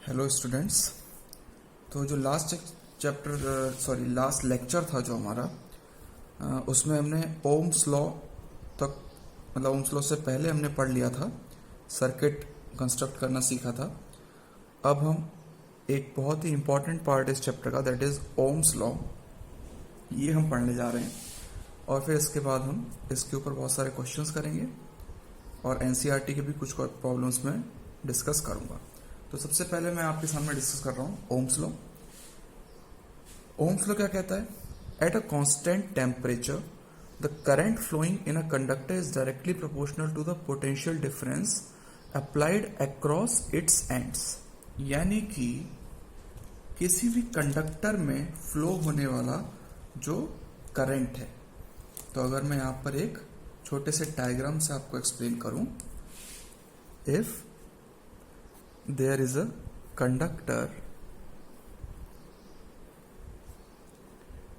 Hello students. तो जो last lecture था जो हमारा, उसमें हमने ओम्स लॉ तक, मतलब ओम्स लॉ से पहले हमने पढ़ लिया था, सर्किट कंस्ट्रक्ट करना सीखा था। अब हम एक बहुत ही इंपॉर्टेंट पार्ट इस चैप्टर का, दैट इज ओम्स लॉ, ये हम पढ़ने जा रहे हैं। और फिर इसके बाद हम इसके ऊपर बहुत सारे क्वेश्चंस करेंगे और एनसीईआरटी के भी कुछ प्रॉब्लम्स में डिस्कस करूंगा। तो सबसे पहले मैं आपके सामने डिस्कस कर रहा हूं ओम्स लॉ। ओम्स लॉ क्या कहता है? At a constant temperature the current flowing in a conductor is directly proportional to the potential difference applied across its ends. यानी कि किसी भी कंडक्टर में फ्लो होने वाला जो करंट है, तो अगर मैं यहां पर एक छोटे से डायग्राम से आपको एक्सप्लेन करूं, if there is a conductor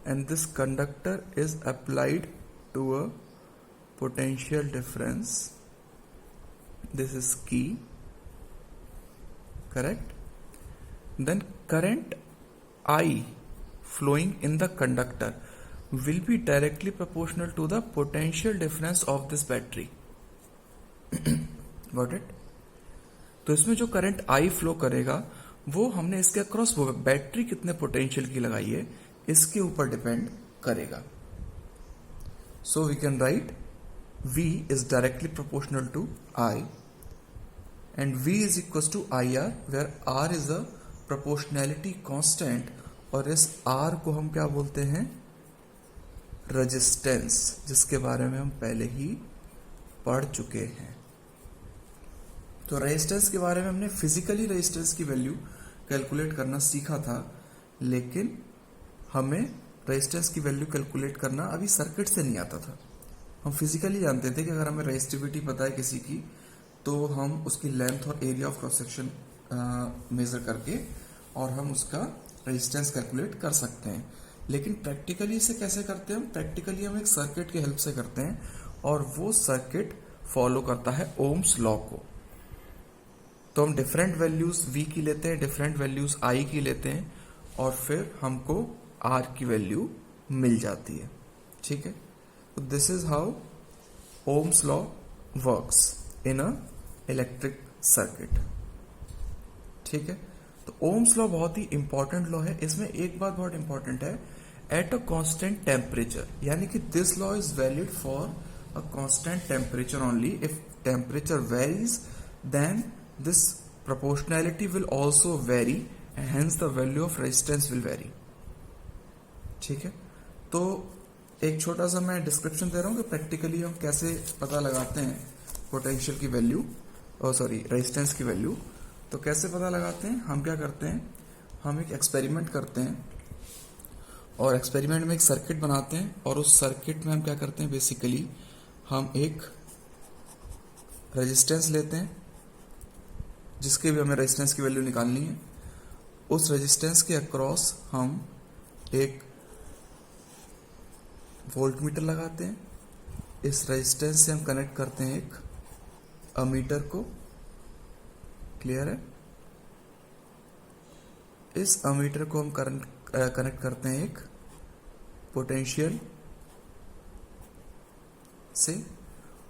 and this conductor is applied to a potential difference, this is key, correct? Then current I flowing in the conductor will be directly proportional to the potential difference of this battery. Got it? तो इसमें जो current I flow करेगा वो हमने इसके across वो battery कितने potential की लगाई है इसके ऊपर डिपेंड करेगा। So we can write V is directly proportional to I and V is equal to IR, where R is a proportionality constant और इस R को हम क्या बोलते हैं? रेजिस्टेंस, जिसके बारे में हम पहले ही पढ़ चुके हैं। तो रेजिस्टेंस के बारे में हमने फिजिकली रेजिस्टेंस की वैल्यू कैलकुलेट करना सीखा था, लेकिन हमें रेजिस्टेंस की वैल्यू कैलकुलेट करना अभी सर्किट से नहीं आता था। हम फिजिकली जानते थे कि अगर हमें रेजिस्टिविटी पता है किसी की, तो हम उसकी लेंथ और area of cross section measure करके और हम उसका रेजिस्टेंस कैलकुलेट कर सकते हैं। लेकिन प्रैक्टिकली इसे कैसे करते हैं? प्रैक्टिकली हम एक सर्किट की हेल्प से करते हैं और वो सर्किट फॉलो करता है ओम्स लॉ को। तो हम डिफरेंट वैल्यूज V की लेते हैं, डिफरेंट वैल्यूज I की लेते हैं और फिर हमको R की वैल्यू मिल जाती है। ठीक है, तो this is how Ohm's law works in a electric circuit. ठीक है, तो ओम्स लॉ बहुत ही इंपॉर्टेंट लॉ है। इसमें एक बात बहुत इंपॉर्टेंट है, एट अ कांस्टेंट टेम्परेचर, यानी कि this law is valid for a constant temperature only. If temperature varies then this proportionality will also vary and hence the value of resistance will vary। ठीक है, तो एक छोटा सा मैं डिस्क्रिप्शन दे रहा हूं कि प्रैक्टिकली हम कैसे पता लगाते हैं पोटेंशियल की वैल्यू, रेजिस्टेंस की वैल्यू। तो कैसे पता लगाते हैं? हम क्या करते हैं, हम एक एक्सपेरिमेंट करते हैं और एक्सपेरिमेंट में एक सर्किट बनाते हैं और उस सर्किट में हम क्या करते हैं, बेसिकली हम एक रेजिस्टेंस लेते हैं जिसके भी हमें रेजिस्टेंस की वैल्यू निकालनी है। उस रेजिस्टेंस के अक्रॉस हम एक वोल्टमीटर लगाते हैं। इस रेजिस्टेंस से हम कनेक्ट करते हैं एक अमीटर को। क्लियर है? इस अमीटर को हम कनेक्ट करते हैं एक पोटेंशियल से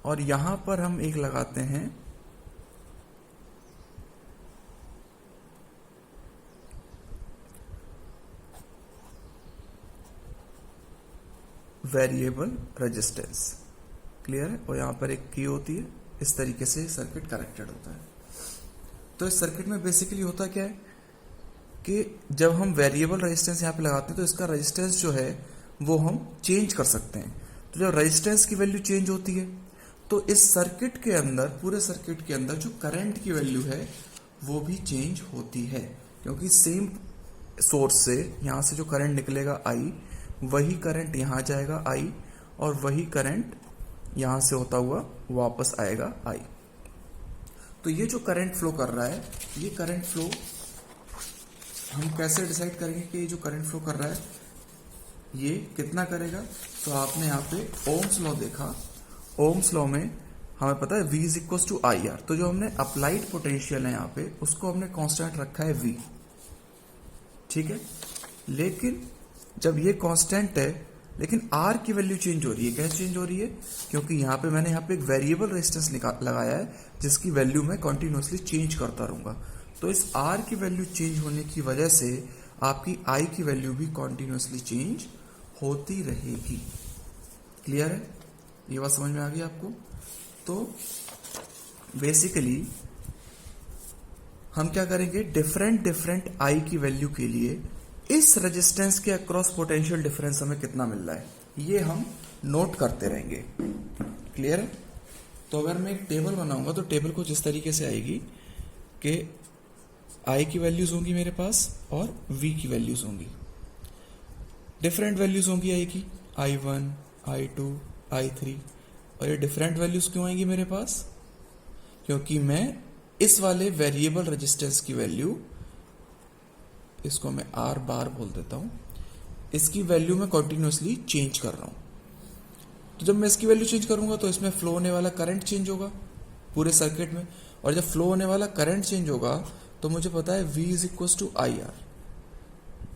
और यहां पर हम एक लगाते हैं वेरिएबल रेजिस्टेंस। क्लियर है? और यहां पर एक की होती है। इस तरीके से सर्किट कनेक्टेड होता है। तो इस सर्किट में बेसिकली होता क्या है कि जब हम वेरिएबल रेजिस्टेंस यहां पे लगाते हैं तो इसका रेजिस्टेंस जो है वो हम चेंज कर सकते हैं। तो जब रेजिस्टेंस की वैल्यू चेंज होती है तो इस सर्किट के अंदर, पूरे सर्किट के अंदर जो करंट की वैल्यू है वो भी चेंज होती है, क्योंकि सेम सोर्स से यहां से जो करंट निकलेगा I, वही करंट यहां जाएगा I और वही करंट यहां से होता हुआ वापस आएगा I। तो ये जो करंट फ्लो कर रहा है, ये करंट फ्लो हम कैसे डिसाइड करेंगे कि ये जो करंट फ्लो कर रहा है ये कितना करेगा? तो आपने यहाँ पे ओम्स लॉ देखा। ओम्स लॉ में हमें पता है V is equal to I R, तो जो हमने अप्लाइड पोटेंशियल है यहाँ पे उसको हमने कांस्टेंट रखा है V, ठीक है। लेकिन जब ये कांस्टेंट है लेकिन R की वैल्यू चेंज हो रही है, कैसे चेंज हो रही है, क्योंकि यहाँ पे मैंने यहाँ पे एक वेरिएबल रेजिस्टेंस लगाया है जिसकी वैल्यू मैं कंटिन्यूअसली चेंज करता रहूंगा। तो इस R की वैल्यू चेंज होने की वजह से आपकी I की वैल्यू भी कंटिन्यूअसली चेंज होती रहेगी। क्लियर है, ये बात समझ में आ गई आपको। तो बेसिकली हम क्या करेंगे, डिफरेंट आई की वैल्यू के लिए इस रेजिस्टेंस के अक्रॉस पोटेंशियल डिफरेंस हमें कितना मिल रहा है ये हम नोट करते रहेंगे। क्लियर है। तो अगर मैं एक टेबल बनाऊंगा तो टेबल कुछ इस तरीके से आएगी कि आई की वैल्यूज होंगी मेरे पास और वी की वैल्यूज होंगी, डिफरेंट वैल्यूज होंगी आई की, I1, I2, I3। और ये डिफरेंट वैल्यूज क्यों आएंगी मेरे पास, क्योंकि मैं इस वाले वेरिएबल रेजिस्टेंस की वैल्यू, इसको मैं R बार बोल देता हूं, इसकी वैल्यू मैं कंटिन्यूअसली चेंज कर रहा हूं। तो जब मैं इसकी वैल्यू चेंज करूंगा तो इसमें फ्लो होने वाला करंट चेंज होगा पूरे सर्किट में, और जब फ्लो होने वाला करंट चेंज होगा तो मुझे पता है V is equal to I R.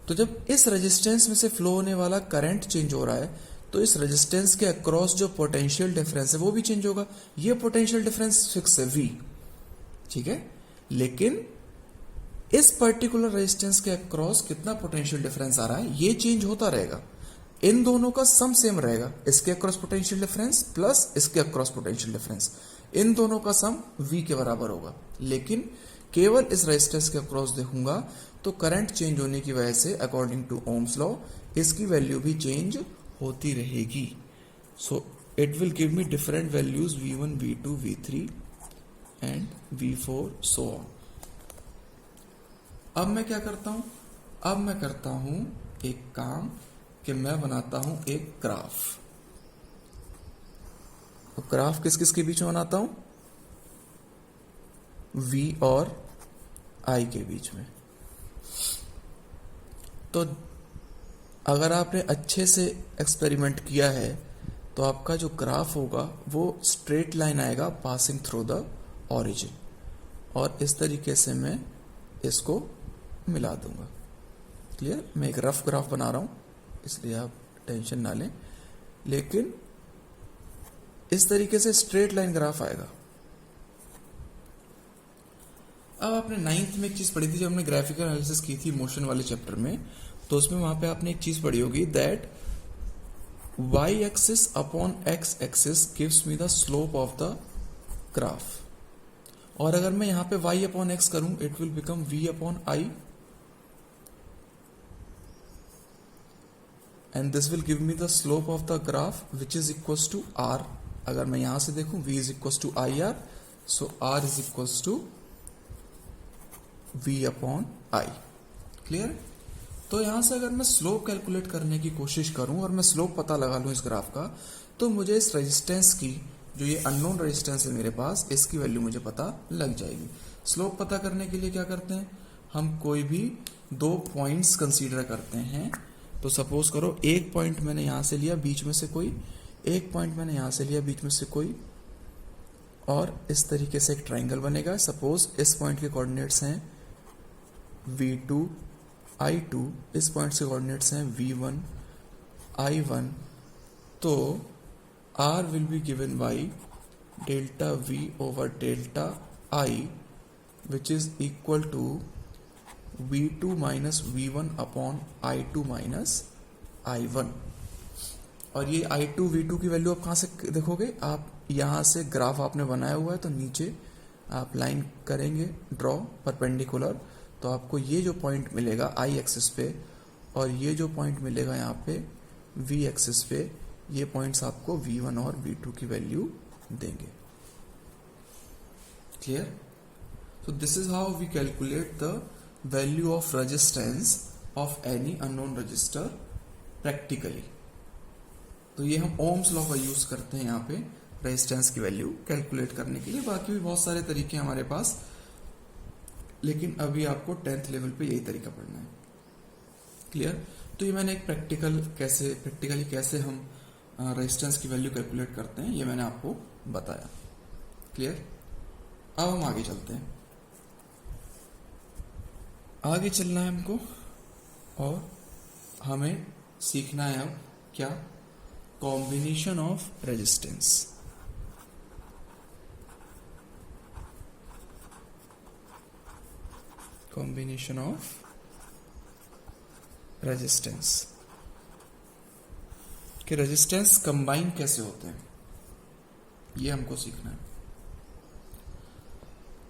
तो जब इस रेजिस्टेंस में से फ्लो होने वाला करंट चेंज हो रहा है तो इस रेजिस्टेंस के अक्रॉस जो पोटेंशियल डिफरेंस है वो भी चेंज होगा। ये पोटेंशियल डिफरेंस फिक्स है V, ठीक है। लेकिन इस पर्टिकुलर रेजिस्टेंस के अक्रॉस कितना पोटेंशियल डिफरेंस आ रहा है ये चेंज होता रहेगा। इन दोनों का सम सेम रहेगा, इसके अक्रॉस पोटेंशियल डिफरेंस प्लस इसके अक्रॉस पोटेंशियल डिफरेंस, इन दोनों का सम V के बराबर होगा। लेकिन केवल इस रेजिस्टेंस के अक्रॉस देखूंगा तो करंट चेंज होने की वजह से अकॉर्डिंग टू ओम्स लॉ इसकी वैल्यू भी चेंज होती रहेगी। So it will give me different values V1, V2, V3 and V4 so on. अब मैं क्या करता हूं, अब मैं करता हूं एक काम कि मैं बनाता हूं एक ग्राफ। तो ग्राफ किस किस के बीच में बनाता हूं, V और I के बीच में। तो अगर आपने अच्छे से एक्सपेरिमेंट किया है तो आपका जो ग्राफ होगा वो स्ट्रेट लाइन आएगा पासिंग थ्रू द ओरिजिन, और इस तरीके से मैं इसको मिला दूंगा। क्लियर, मैं एक रफ ग्राफ बना रहा हूं इसलिए आप टेंशन ना लें, लेकिन इस तरीके से स्ट्रेट लाइन ग्राफ आएगा। अब आपने 9th में एक चीज पढ़ी थी जब हमने ग्राफिकल एनालिसिस की थी मोशन वाले चैप्टर में, तो उसमें वहां पे आपने एक चीज पढ़ी होगी that y axis upon x axis gives me the slope of the graph. और अगर मैं यहां पे y अपॉन x करूं it will become v upon i and this will give me the slope of the graph which is equal to r। अगर मैं यहां से देखूं v is equal to I R, so r is equal to v upon i। Clear. तो यहां से अगर मैं स्लोप कैलकुलेट करने की कोशिश करूं और मैं स्लोप पता लगा लूं इस ग्राफ का, तो मुझे इस रेजिस्टेंस की, जो ये अननोन रेजिस्टेंस है मेरे पास, इसकी वैल्यू मुझे पता लग जाएगी। स्लोप पता करने के लिए क्या करते हैं, हम कोई भी दो पॉइंट्स कंसीडर करते हैं। तो सपोज करो एक पॉइंट मैंने यहां से लिया बीच में से कोई, एक पॉइंट मैंने यहां से लिया बीच में से कोई, और इस तरीके से एक ट्राइंगल बनेगा। सपोज इस पॉइंट के कोऑर्डिनेट्स हैं V2, I2, इस पॉइंट से कोऑर्डिनेट्स हैं V1, I1। तो R will be given by delta V over delta I which is equal to V2 minus V1 upon I2 minus I1। और ये I2 V2 की value आप कहाँ से देखोगे, आप यहाँ से ग्राफ आपने बनाया हुआ है तो नीचे आप लाइन करेंगे ड्रॉ परपेंडिकुलर, तो आपको ये जो पॉइंट मिलेगा I एक्सिस पे और ये जो पॉइंट मिलेगा यहाँ पे V एक्सिस पे, ये पॉइंट्स आपको V1 और V2 की वैल्यू देंगे। Clear. So this is how we calculate the value of resistance of any unknown resistor practically। तो ये हम ओम्स लॉ का यूज करते हैं यहाँ पे रेजिस्टेंस की वैल्यू कैलकुलेट करने के लिए। बाकी भी बहुत सारे तरीके हैं हमारे पास, लेकिन अभी आपको 10th लेवल पे यही तरीका पढ़ना है। क्लियर। तो ये मैंने एक प्रैक्टिकली कैसे हम रेजिस्टेंस की वैल्यू कैलकुलेट करते हैं ये मैंने आपको बताया। क्लियर। अब हम आगे चलते हैं, आगे चलना है हमको और हमें सीखना है अब क्या, combination of resistance. Combination of resistance कि रेजिस्टेंस कंबाइन कैसे होते हैं, ये हमको सीखना है।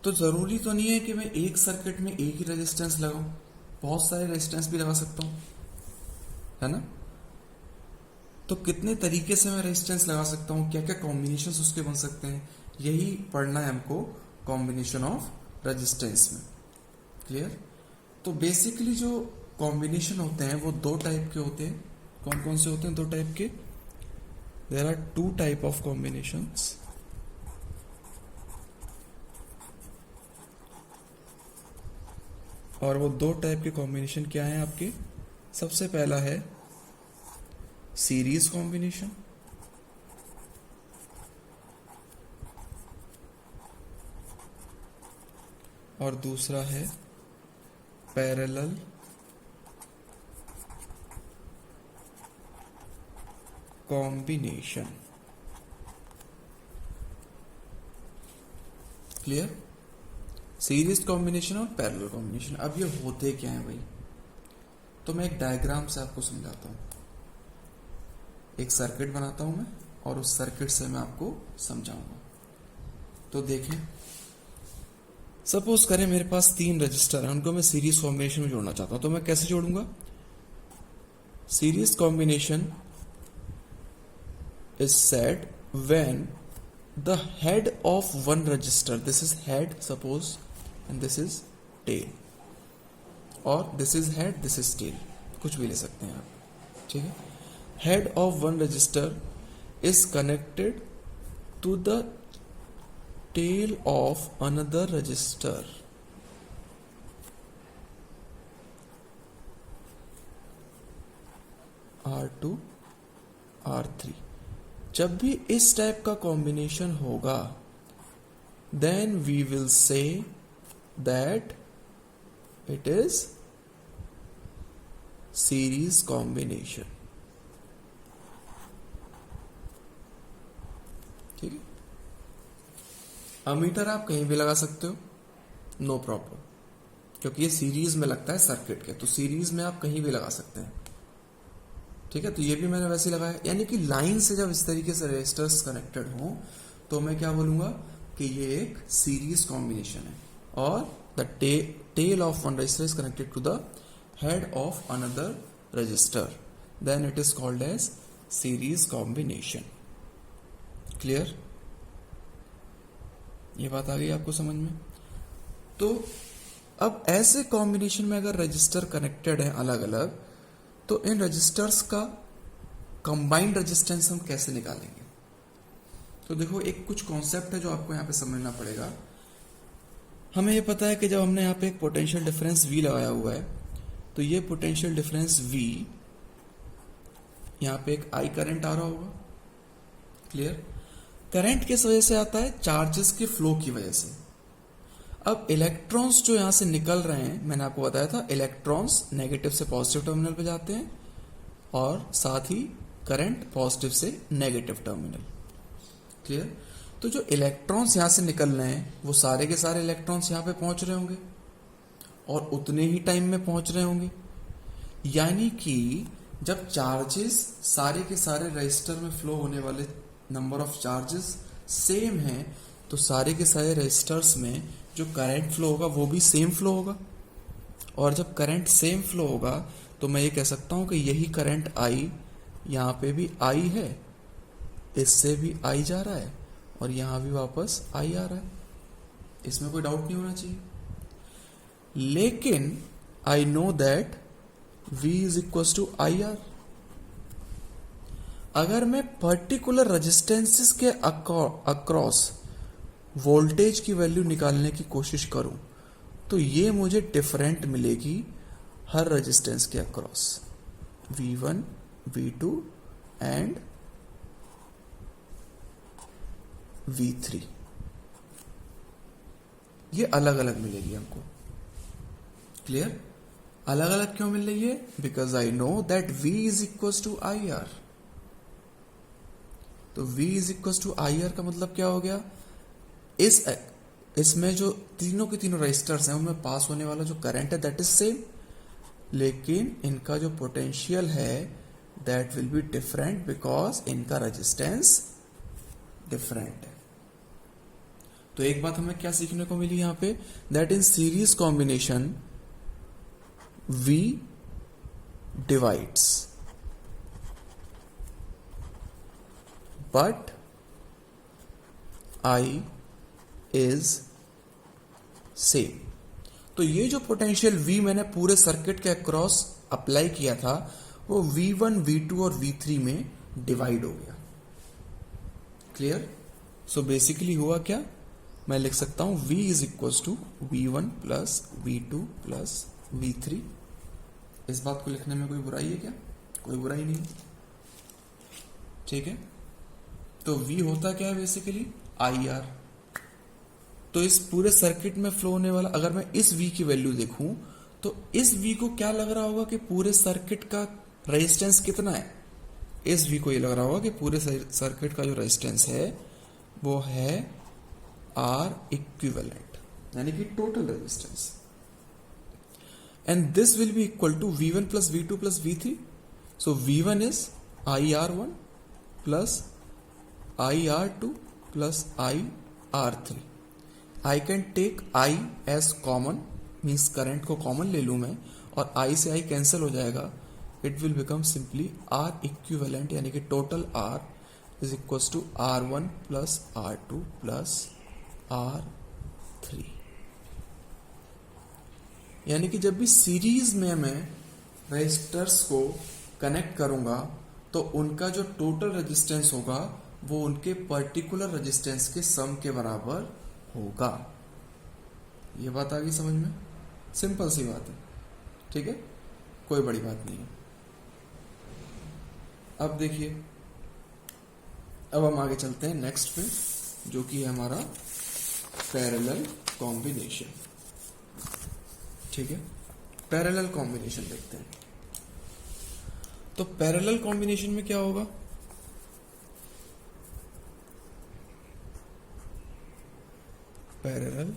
तो जरूरी तो नहीं है कि मैं एक सर्किट में एक ही रेजिस्टेंस लगाऊं, बहुत सारे रेजिस्टेंस भी लगा सकता हूं, है ना। तो कितने तरीके से मैं रेजिस्टेंस लगा सकता हूं, क्या क्या कॉम्बिनेशंस उसके बन सकते हैं, यही पढ़ना है हमको कॉम्बिनेशन ऑफ रेजिस्टेंस में। क्लियर। तो बेसिकली जो कॉम्बिनेशन होते हैं वो दो टाइप के होते हैं। कौन कौन से होते हैं? दो टाइप के। There are two type of combinations. और वो दो टाइप के कॉम्बिनेशन क्या है आपके? सबसे पहला है सीरीज कॉम्बिनेशन, और दूसरा है parallel combination. Clear. Series combination और पैरेलल कॉम्बिनेशन। अब ये होते क्या है भाई, तो मैं एक डायग्राम से आपको समझाता हूं। एक सर्किट बनाता हूं मैं और उस सर्किट से मैं आपको समझाऊंगा। तो देखें, सपोज करें मेरे पास 3 रजिस्टर हैं, उनको मैं सीरीज कॉम्बिनेशन में जोड़ना चाहता हूं। तो मैं कैसे जोड़ूंगा? Series combination is said when the head of one register, this is head suppose, and this is tail, or this is head, this is tail, कुछ भी ले सकते हैं आप, ठीक है। head of one register is connected to the tail of another register, R2 R3। जब भी इस टाइप का कॉम्बिनेशन होगा then we will say that it is series combination. ठीक है। अमीटर आप कहीं भी लगा सकते हो, नो प्रॉब्लम, क्योंकि ये सीरीज में लगता है सर्किट के, तो सीरीज में आप कहीं भी लगा सकते हैं। ठीक है। तो ये भी मैंने वैसे ही लगाया, यानी कि लाइन से जब इस तरीके से रेजिस्टर्स कनेक्टेड हों तो मैं क्या बोलूंगा कि ये एक सीरीज कॉम्बिनेशन है, और the tail of one resistor is connected to the head of another resistor, then it is called as series combination. Clear. ये बात आ गई आपको समझ में? तो अब ऐसे कॉम्बिनेशन में अगर रजिस्टर कनेक्टेड है अलग अलग, तो इन रजिस्टर्स का कंबाइंड रेजिस्टेंस हम कैसे निकालेंगे? तो देखो, एक कुछ कॉन्सेप्ट है जो आपको यहां पे समझना पड़ेगा। हमें ये पता है कि जब हमने यहां पे एक पोटेंशियल डिफरेंस V लगाया हुआ है, तो ये पोटेंशियल डिफरेंस V, यहां पे एक I करंट आ रहा होगा। क्लियर। करंट किस वजह से आता है? चार्जेस के फ्लो की वजह से। अब इलेक्ट्रॉन्स जो यहां से निकल रहे हैं, मैंने आपको बताया था इलेक्ट्रॉन्स नेगेटिव से पॉजिटिव टर्मिनल पे जाते हैं, और साथ ही करंट पॉजिटिव से नेगेटिव टर्मिनल। क्लियर। तो जो इलेक्ट्रॉन्स यहां से निकल रहे हैं वो सारे के सारे इलेक्ट्रॉन्स यहां पे पहुंच रहे होंगे और उतने ही टाइम में पहुंच रहे होंगे, यानी कि जब चार्जेस सारे के सारे रजिस्टर में फ्लो होने वाले नंबर ऑफ चार्जेस सेम हैं, तो सारे के सारे रजिस्टर्स में जो करंट फ्लो होगा वो भी सेम फ्लो होगा। और जब करंट सेम फ्लो होगा तो मैं ये कह सकता हूं कि यही करंट I, यहां पे भी I है, इससे भी I जा रहा है, और यहां भी वापस I आ रहा है। इसमें कोई डाउट नहीं होना चाहिए। लेकिन I know that V is equal to IR। अगर मैं पर्टिकुलर रेजिस्टेंसेस के अक्रॉस वोल्टेज की वैल्यू निकालने की कोशिश करूं, तो ये मुझे डिफरेंट मिलेगी हर रेजिस्टेंस के across, V1, V2 and V3। ये अलग अलग मिलेगी हमको। क्लियर? अलग अलग क्यों मिल रही है? Because I know that V is equal to I R. तो V is equal to I R का मतलब क्या हो गया? इसमें जो तीनों के तीनों रजिस्टर्स हैं उनमें पास होने वाला जो करंट है दैट इज सेम, लेकिन इनका जो पोटेंशियल है that will be different because इनका रेजिस्टेंस डिफरेंट है। तो एक बात हमें क्या सीखने को मिली यहां पे, that in series combination V divides but I is same। तो ये जो पोटेंशियल V मैंने पूरे सर्किट के अक्रॉस अप्लाई किया था वो V1, V2 और V3 में डिवाइड हो गया। क्लियर? सो बेसिकली हुआ क्या, मैं लिख सकता हूं V is equal to V1 plus V2 plus V3। इस बात को लिखने में कोई बुराई है क्या? कोई बुराई नहीं। ठीक है, तो V होता क्या है बेसिकली IR। तो इस पूरे सर्किट में फ्लो होने वाला, अगर मैं इस V की वैल्यू देखूं तो इस V को क्या लग रहा होगा कि पूरे सर्किट का रेजिस्टेंस कितना है? इस V को ये लग रहा होगा कि पूरे सर्किट का जो रेजिस्टेंस है वो है R इक्विवेलेंट, यानी कि total resistance. And this will be equal to V1 plus V2 plus V3. So V1 is IR1 plus IR2 plus IR3. I can take I as common, means current को common ले लूँ मैं और I से I cancel हो जाएगा। It will become simply R equivalent, यानी कि total R is equals to R1 plus R2 plus R3। यानी कि जब भी सीरीज में मैं रेजिस्टर्स को कनेक्ट करूंगा तो उनका जो टोटल रेजिस्टेंस होगा वो उनके पर्टिकुलर रेजिस्टेंस के सम के बराबर होगा। ये बात आ गई समझ में? सिंपल सी बात है। ठीक है, कोई बड़ी बात नहीं है। अब देखिए, अब हम आगे चलते हैं नेक्स्ट पे, जो कि है हमारा पैरेलल कॉम्बिनेशन। ठीक है, पैरेलल कॉम्बिनेशन देखते हैं। तो पैरेलल कॉम्बिनेशन में क्या होगा? पैरेलल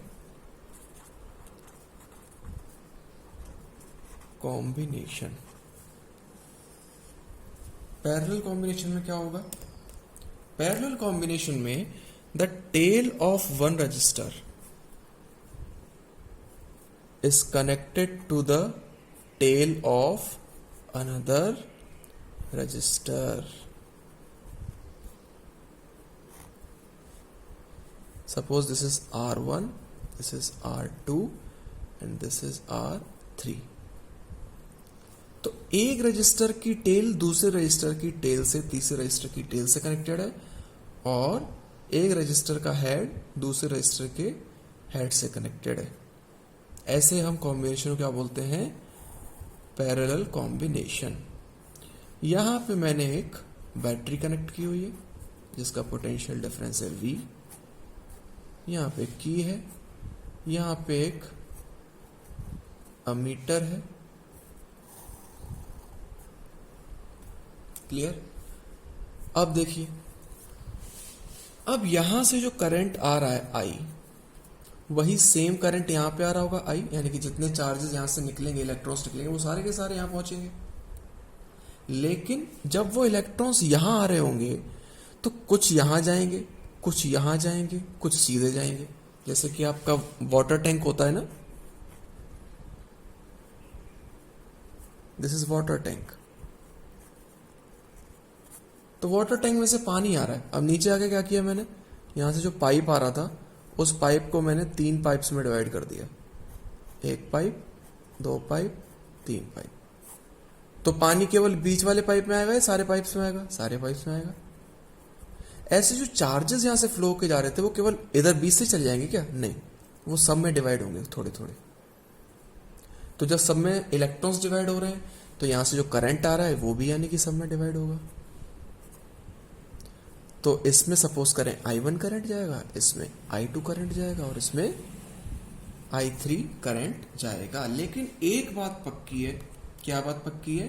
कॉम्बिनेशन, पैरेलल कॉम्बिनेशन में क्या होगा? पैरेलल कॉम्बिनेशन में the tail of one resistor is connected to the tail of another register. Suppose this is R1, this is R2 and this is R3। तो एक register की tell दूसरे register की tell से तीसरे रजिस्टर की tell से कनेक्टेड है और एक रजिस्टर का हेड दूसरे रजिस्टर के हेड से कनेक्टेड है। ऐसे हम कॉम्बिनेशन को क्या बोलते हैं? Parallel combination. यहां पे मैंने एक बैटरी कनेक्ट की हुई है जिसका पोटेंशियल डिफरेंस है V। यहां पे एक की है, यहां पे एक अमीटर है। क्लियर? अब देखिए, अब यहां से जो करंट आ रहा है I, वही सेम करंट यहां पे आ रहा होगा I, यानी कि जितने चार्जेस यहां से निकलेंगे, इलेक्ट्रॉन्स निकलेंगे, वो सारे के सारे यहां पहुंचेंगे। लेकिन जब वो इलेक्ट्रॉन्स यहां आ रहे होंगे तो कुछ यहां जाएंगे, कुछ यहां जाएंगे, कुछ सीधे जाएंगे। जैसे कि आपका वाटर टैंक होता है ना, दिस इज वाटर टैंक। तो वाटर टैंक में से पानी आ रहा है। अब नीचे आके क्या किया मैंने, यहां से जो पाइप आ रहा था उस पाइप को मैंने 3 पाइप्स में डिवाइड कर दिया। 1 पाइप, 2 पाइप, 3 पाइप। तो पानी केवल बीच वाले पाइप में आएगा या सारे पाइप्स में आएगा? सारे पाइप्स में आएगा। ऐसे जो चार्जेस यहां से फ्लो के जा रहे थे वो केवल इधर बीच से चले जाएंगे क्या? नहीं, वो सब में डिवाइड होंगे थोड़े थोड़े। तो जब सब में इलेक्ट्रॉन्स डिवाइड हो रहे हैं तो यहां से जो करंट आ रहा है वो भी यानी कि सब में डिवाइड होगा। तो इसमें सपोज करें I1 करंट जाएगा, इसमें I2 करंट जाएगा और इसमें I3 करंट जाएगा। लेकिन एक बात पक्की है, क्या बात पक्की है?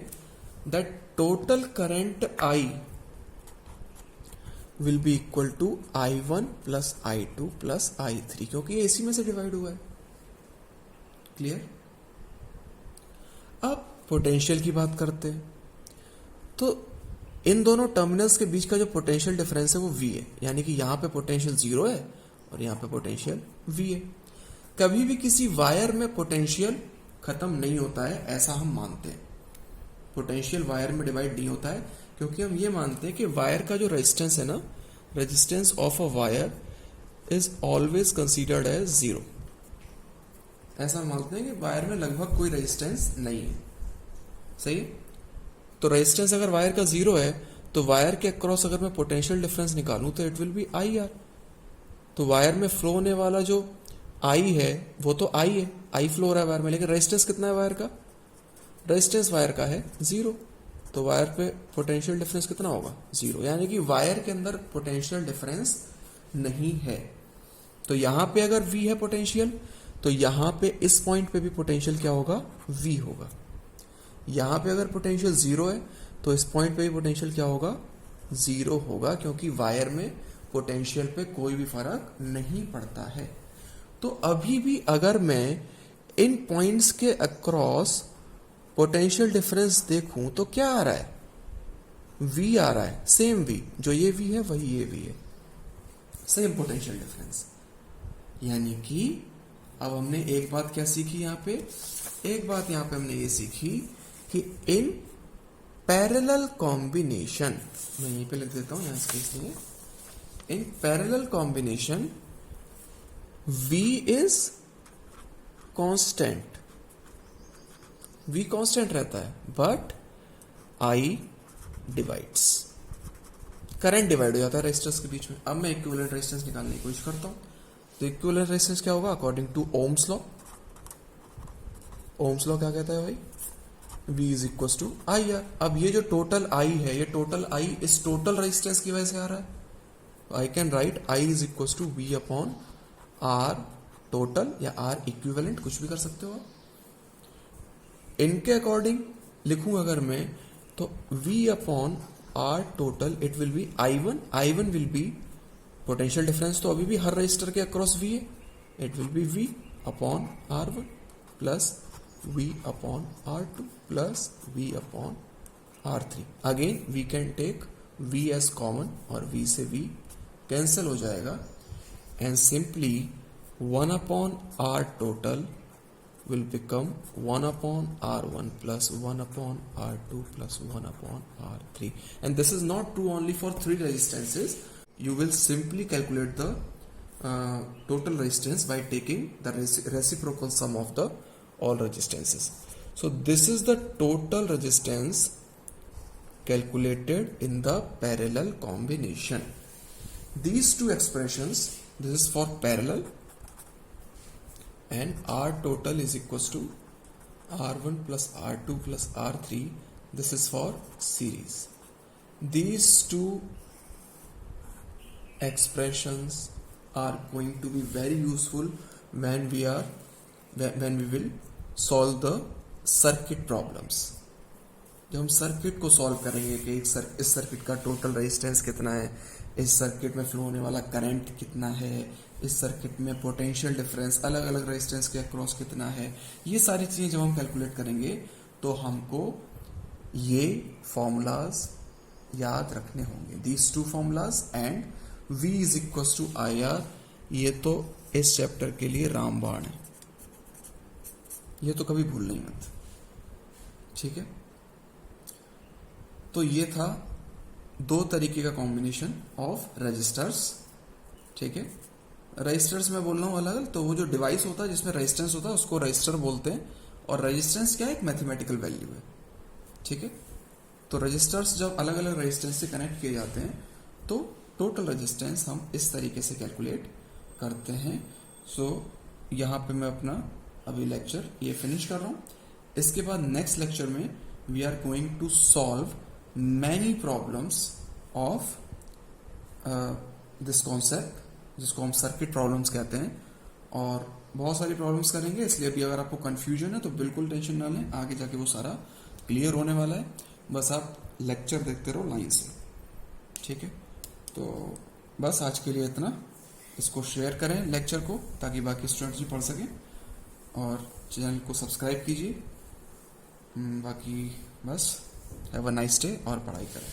That total current I will be equal to I1 plus I2 plus I3, क्योंकि ये इसी में से डिवाइड हुआ है। क्लियर? अब पोटेंशियल की बात करते हैं। तो इन दोनों टर्मिनल्स के बीच का जो पोटेंशियल डिफरेंस है वो V है, यानी कि यहां पे पोटेंशियल 0 है और यहां पे पोटेंशियल V है। कभी भी किसी वायर में पोटेंशियल खत्म नहीं होता है, ऐसा हम मानते हैं। पोटेंशियल वायर में डिवाइड नहीं होता है, क्योंकि हम ये मानते हैं कि वायर का जो रेजिस्टेंस है ना, resistance of a wire is always considered as 0। ऐसा हम मानते हैं कि वायर में लगभग कोई रेजिस्टेंस नहीं है। सही है? तो रेजिस्टेंस अगर वायर का 0 है तो वायर के अक्रॉस अगर मैं पोटेंशियल डिफरेंस निकालूं तो इट विल बी IR। तो वायर में फ्लो होने वाला जो I है वो तो I है, I फ्लो हो रहा है वायर में, लेकिन रेजिस्टेंस कितना है वायर का? रेजिस्टेंस वायर का है 0, तो वायर पे पोटेंशियल डिफरेंस कितना होगा? 0, यानी कि वायर के अंदर पोटेंशियल डिफरेंस नहीं है। तो यहां पे अगर V है पोटेंशियल, तो यहां पे इस पॉइंट पे भी पोटेंशियल क्या होगा? V होगा। यहां पे अगर पोटेंशियल 0 है तो इस पॉइंट पे भी पोटेंशियल क्या होगा? 0 होगा, क्योंकि वायर में पोटेंशियल पे कोई भी फर्क नहीं पड़ता है। तो अभी भी अगर मैं इन पॉइंट्स के अक्रॉस पोटेंशियल डिफरेंस देखूं तो क्या आ रहा है? V आ रहा है, सेम V, जो ये V है वही ये V है, सेम पोटेंशियल डिफरेंस। यानी कि अब हमने एक बात क्या सीखी यहां पे? एक बात यहां पे हमने ये सीखी कि इन पैरेलल कॉम्बिनेशन, मैं यहीं पे लिख देता हूं, यहां स्पेस नहीं है, in parallel combination V is constant, V constant रहता है, but I divides, current divide हो जाता है रेजिस्टर्स के बीच में। अब मैं इक्विवेलेंट रेजिस्टेंस निकालने की कोशिश करता हूं। तो इक्विवेलेंट रेजिस्टेंस क्या होगा according to Ohm's law? Ohm's law क्या कहता है भाई? V is equal to IR। अब ये जो टोटल I है, ये टोटल I इस टोटल रेजिस्टेंस की वजह से आ रहा है। I can write I is equal to V upon R total या R इक्विवेलेंट, कुछ भी कर सकते हो आप। इनके अकॉर्डिंग लिखूं अगर मैं, तो V upon R total it will be I1 will be potential difference, तो अभी भी हर रजिस्टर के अक्रॉस V है, it will be V upon R1 plus V upon R2 plus V upon R3। Again we can take V as common और V से V cancel हो जाएगा, and simply 1 upon R total will become 1 upon R1 plus 1 upon R2 plus 1 upon R3. And this is not true only for 3 resistances. You will simply calculate the total resistance by taking the reciprocal sum of the all resistances. So this is the total resistance calculated in the parallel combination. These two expressions, this is for parallel, and R total is equals to R1 plus R2 plus R3. This is for series. These two expressions are going to be very useful when we will solve the circuit problems. जब हम circuit को solve करेंगे कि इस circuit का total resistance कितना है, इस सर्किट में फ्लो होने वाला करंट कितना है, इस सर्किट में पोटेंशियल डिफरेंस अलग अलग रेजिस्टेंस के अक्रॉस कितना है, ये सारी चीजें जब हम कैलकुलेट करेंगे तो हमको ये फॉर्मूलाज याद रखने होंगे, these two formulas and V is equal to IR। ये तो इस चैप्टर के लिए रामबाण है, ये तो कभी भूल नहीं मत, ठीक है। तो ये था दो तरीके का कॉम्बिनेशन ऑफ रजिस्टर्स, ठीक है। रजिस्टर्स में बोल रहा हूँ अलग, तो वो जो डिवाइस होता है जिसमें रेजिस्टेंस होता है उसको रजिस्टर बोलते हैं, और रेजिस्टेंस क्या है, एक मैथमेटिकल वैल्यू है, ठीक है। तो रजिस्टर्स जब अलग अलग रेजिस्टेंस से कनेक्ट किए जाते हैं तो टोटल रेजिस्टेंस हम इस तरीके से कैलकुलेट करते हैं। सो यहाँ पे मैं अपना अभी लेक्चर ये फिनिश कर रहा हूँ। इसके बाद नेक्स्ट लेक्चर में we are going to solve many problems of this concept, जिसको हम सर्किट प्रॉब्लम्स कहते हैं, और बहुत सारी प्रॉब्लम्स करेंगे, इसलिए अभी अगर आपको कंफ्यूजन है तो बिल्कुल टेंशन ना लें, आगे जाके वो सारा क्लियर होने वाला है। बस आप लेक्चर देखते रहो लाइन से, ठीक है। तो बस आज के लिए इतना। इसको शेयर करें लेक्चर को, ताकि बाकी स्टूडेंट्स भी पढ़ सकें, और चैनल को सब्सक्राइब कीजिए। बाकी बस हैव अ नाइस डे और पढ़ाई करें।